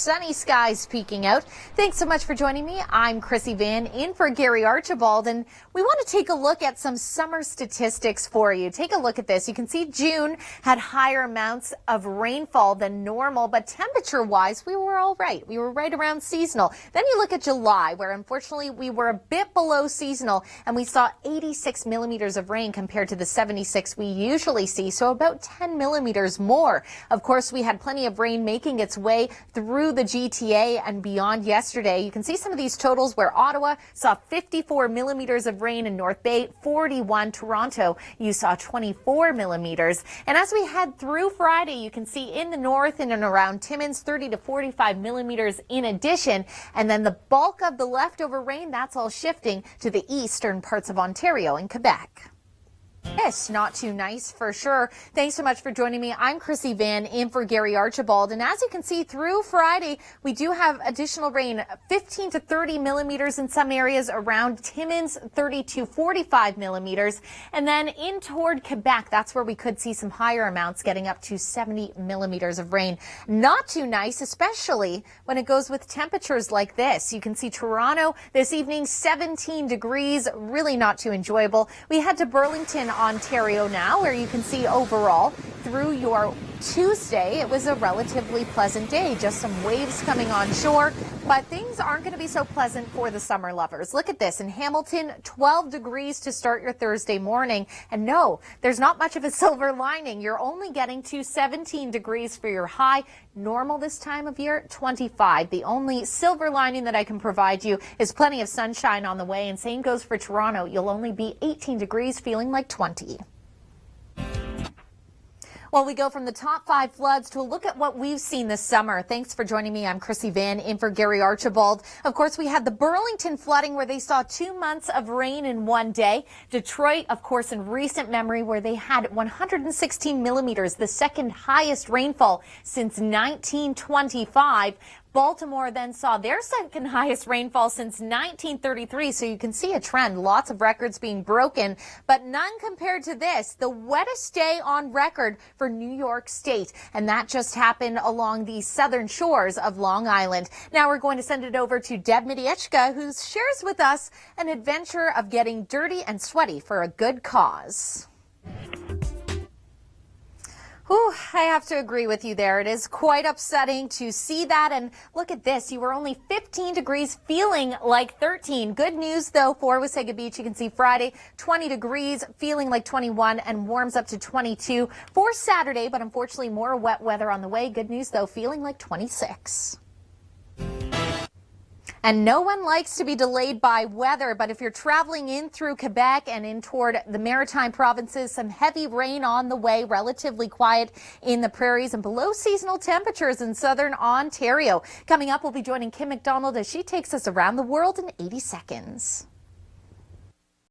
Sunny skies peeking out. Thanks so much for joining me. I'm Krissy Vann in for Gary Archibald, and we want to take a look at some summer statistics for you. Take a look at this. You can see June had higher amounts of rainfall than normal, but temperature-wise, we were all right. We were right around seasonal. Then you look at July, where unfortunately we were a bit below seasonal, and we saw 86 millimeters of rain compared to the 76 we usually see, so about 10 millimeters more. Of course, we had plenty of rain making its way through the GTA and beyond yesterday. You can see some of these totals where Ottawa saw 54 millimeters of rain in North Bay, 41 Toronto. You saw 24 millimeters. And as we head through Friday, you can see in the north in and around Timmins, 30 to 45 millimeters in addition. And then the bulk of the leftover rain, that's all shifting to the eastern parts of Ontario and Quebec. Yes, not too nice for sure. Thanks so much for joining me. I'm Krissy Vann in for Gary Archibald. And as you can see through Friday, we do have additional rain, 15 to 30 millimeters in some areas around Timmins, 30 to 45 millimeters. And then in toward Quebec, that's where we could see some higher amounts getting up to 70 millimeters of rain. Not too nice, especially when it goes with temperatures like this. You can see Toronto this evening, 17 degrees, really not too enjoyable. We head to Burlington, Ontario now, where you can see overall through your Tuesday, it was a relatively pleasant day, just some waves coming on shore, but things aren't going to be so pleasant for the summer lovers. Look at this in Hamilton, 12 degrees to start your Thursday morning. And no, there's not much of a silver lining. You're only getting to 17 degrees for your high. Normal this time of year, 25. The only silver lining that I can provide you is plenty of sunshine on the way, and same goes for Toronto. You'll only be 18 degrees, feeling like 20. Well, we go from the top 5 floods to a look at what we've seen this summer. Thanks for joining me. I'm Krissy Vann in for Gary Archibald. Of course, we had the Burlington flooding where they saw 2 months of rain in one day. Detroit, of course, in recent memory, where they had 116 millimeters, the second highest rainfall since 1925. Baltimore then saw their second highest rainfall since 1933, so you can see a trend. Lots of records being broken, but none compared to this, the wettest day on record for New York State, and that just happened along the southern shores of Long Island. Now we're going to send it over to Deb Midiechka, who shares with us an adventure of getting dirty and sweaty for a good cause. Ooh, I have to agree with you there. It is quite upsetting to see that. And look at this. You were only 15 degrees, feeling like 13. Good news, though, for Wasaga Beach. You can see Friday, 20 degrees, feeling like 21, and warms up to 22 for Saturday. But unfortunately, more wet weather on the way. Good news, though, feeling like 26. And no one likes to be delayed by weather, but if you're traveling in through Quebec and in toward the maritime provinces, some heavy rain on the way, relatively quiet in the prairies, and below seasonal temperatures in southern Ontario. Coming up, we'll be joining Kim McDonald as she takes us around the world in 80 seconds.